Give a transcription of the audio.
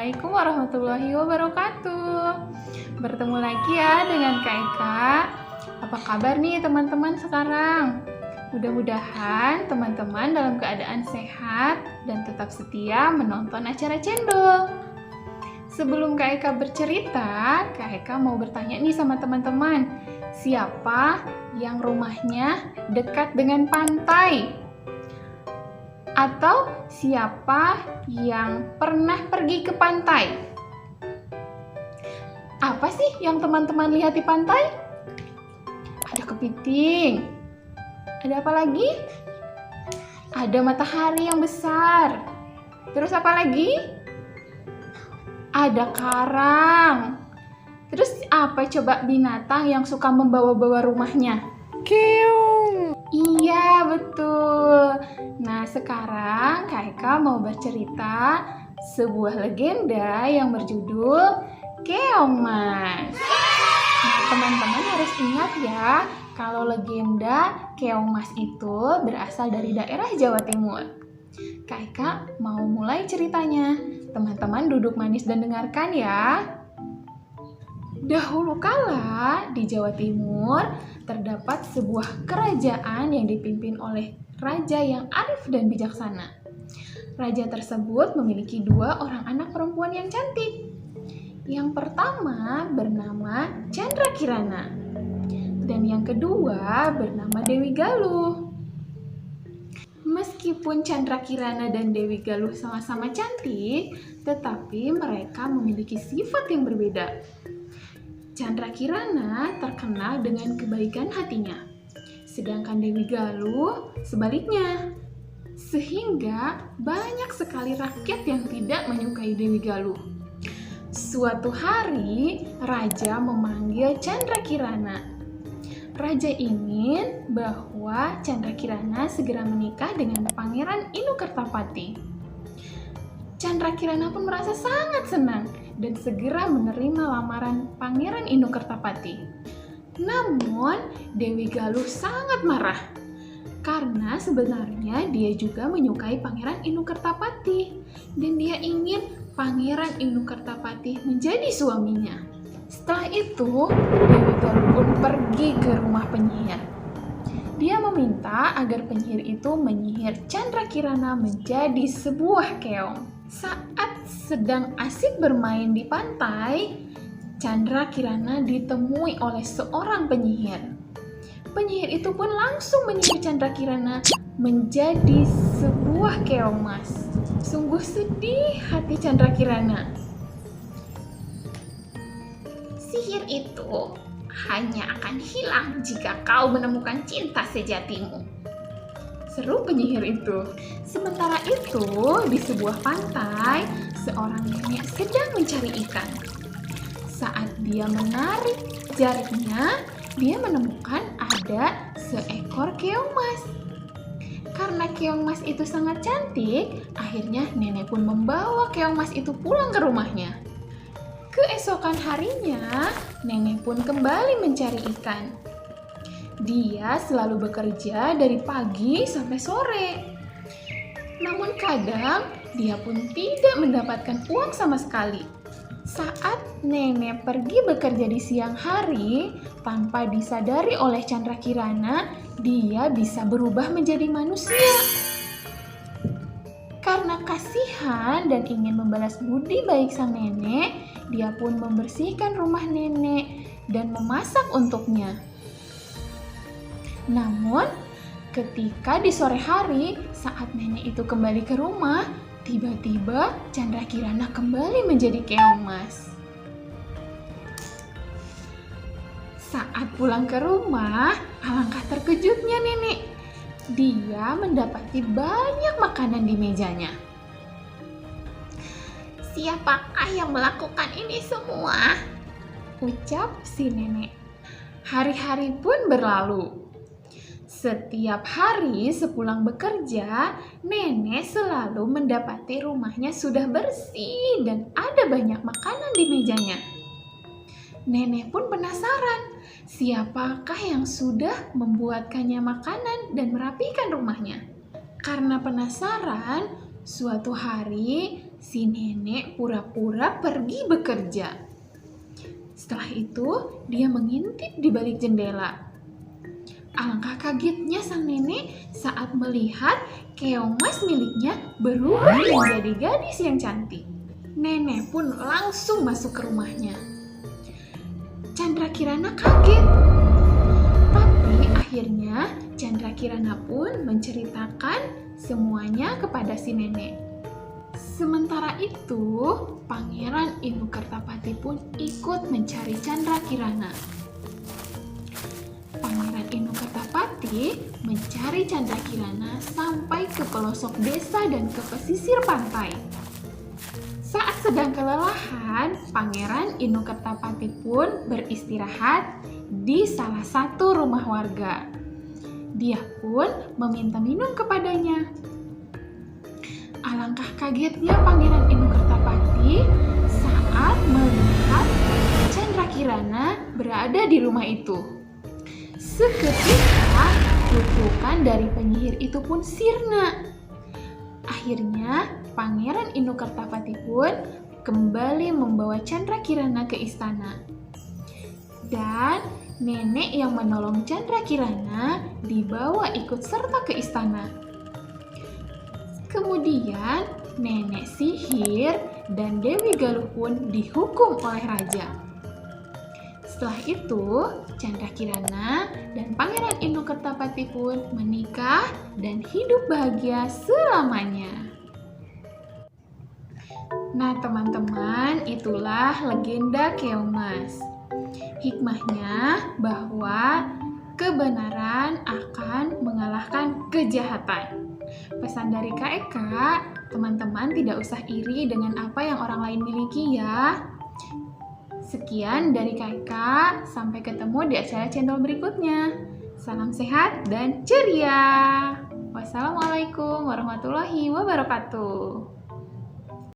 Assalamualaikum warahmatullahi wabarakatuh. Bertemu lagi ya dengan Kak Eka. Apa kabar nih teman-teman sekarang? Mudah-mudahan teman-teman dalam keadaan sehat dan tetap setia menonton acara Cendol. Sebelum Kak Eka bercerita, Kak Eka mau bertanya nih sama teman-teman. Siapa yang rumahnya dekat dengan pantai? Atau siapa yang pernah pergi ke pantai? Apa sih yang teman-teman lihat di pantai? Ada kepiting. Ada apa lagi? Ada matahari yang besar. Terus apa lagi? Ada karang. Terus apa coba binatang yang suka membawa-bawa rumahnya? Keong. Iya, betul. Nah, sekarang Kak Eka mau bercerita sebuah legenda yang berjudul Keong Mas. Nah, teman-teman harus ingat ya, kalau legenda Keong Mas itu berasal dari daerah Jawa Timur. Kak Eka mau mulai ceritanya. Teman-teman duduk manis dan dengarkan ya. Dahulu kala di Jawa Timur terdapat sebuah kerajaan yang dipimpin oleh raja yang arif dan bijaksana. Raja tersebut memiliki 2 orang anak perempuan yang cantik. Yang pertama bernama Candrakirana dan yang kedua bernama Dewi Galuh. Meskipun Candrakirana dan Dewi Galuh sama-sama cantik, tetapi mereka memiliki sifat yang berbeda. Candrakirana terkenal dengan kebaikan hatinya, sedangkan Dewi Galuh sebaliknya. Sehingga banyak sekali rakyat yang tidak menyukai Dewi Galuh. Suatu hari, raja memanggil Candrakirana. Raja ingin bahwa Candrakirana segera menikah dengan Pangeran Inu-Kertapati. Candrakirana pun merasa sangat senang dan segera menerima lamaran Pangeran Inu-Kertapati. Namun, Dewi Galuh sangat marah karena sebenarnya dia juga menyukai Pangeran Inu-Kertapati dan dia ingin Pangeran Inu-Kertapati menjadi suaminya. Setelah itu, Dewi Galuh pun pergi ke rumah penyihir. Dia meminta agar penyihir itu menyihir Candrakirana menjadi sebuah keong. Saat sedang asik bermain di pantai, Candrakirana ditemui oleh seorang penyihir. Penyihir itu pun langsung menyihir Candrakirana menjadi sebuah keong mas. Sungguh sedih hati Candrakirana. Sihir itu hanya akan hilang jika kau menemukan cinta sejatimu, seru penyihir itu. Sementara itu, di sebuah pantai, seorang nenek sedang mencari ikan. Saat dia menarik jariknya, dia menemukan ada seekor keong mas. Karena keong mas itu sangat cantik, akhirnya nenek pun membawa keong mas itu pulang ke rumahnya. Keesokan harinya, nenek pun kembali mencari ikan. Dia selalu bekerja dari pagi sampai sore. Namun kadang dia pun tidak mendapatkan uang sama sekali. Saat nenek pergi bekerja di siang hari, tanpa disadari oleh Candrakirana, dia bisa berubah menjadi manusia. Karena kasihan dan ingin membalas budi baik sang nenek, dia pun membersihkan rumah nenek dan memasak untuknya. Namun, ketika di sore hari, saat nenek itu kembali ke rumah, tiba-tiba Candrakirana kembali menjadi keong mas. Saat pulang ke rumah, alangkah terkejutnya nenek. Dia mendapati banyak makanan di mejanya. Siapakah yang melakukan ini semua? Ucap si nenek. Hari-hari pun berlalu. Setiap hari sepulang bekerja, nenek selalu mendapati rumahnya sudah bersih dan ada banyak makanan di mejanya. Nenek pun penasaran, siapakah yang sudah membuatkannya makanan dan merapikan rumahnya. Karena penasaran, suatu hari Si nenek pura-pura pergi bekerja. Setelah itu, dia mengintip di balik jendela. Alangkah kagetnya sang nenek saat melihat keong mas miliknya berubah menjadi gadis yang cantik. Nenek pun langsung masuk ke rumahnya. Chandra Kirana kaget. Tapi akhirnya Chandra Kirana pun menceritakan semuanya kepada si nenek. Sementara itu, Pangeran Inu-Kertapati pun ikut mencari Chandra Kirana. Pangeran Inu-Kertapati mencari Chandra Kirana sampai ke pelosok desa dan ke pesisir pantai. Saat sedang kelelahan, Pangeran Inu-Kertapati pun beristirahat di salah satu rumah warga. Dia pun meminta minum kepadanya. Alangkah kagetnya Pangeran Inu-Kertapati saat melihat Chandra Kirana berada di rumah itu. Seketika, kutukan dari penyihir itu pun sirna. Akhirnya, Pangeran Inu-Kertapati pun kembali membawa Chandra Kirana ke istana. Dan nenek yang menolong Chandra Kirana dibawa ikut serta ke istana. Kemudian, nenek sihir dan Dewi Galuh pun dihukum oleh raja. Setelah itu, Chandra Kirana dan Pangeran Inu-Kertapati pun menikah dan hidup bahagia selamanya. Nah teman-teman, itulah legenda Keong Mas. Hikmahnya bahwa kebenaran akan mengalahkan kejahatan. Pesan dari Kak Eka, teman-teman tidak usah iri dengan apa yang orang lain miliki ya. Sekian dari Kak Eka, sampai ketemu di acara channel berikutnya. Salam sehat dan ceria. Wassalamualaikum warahmatullahi wabarakatuh.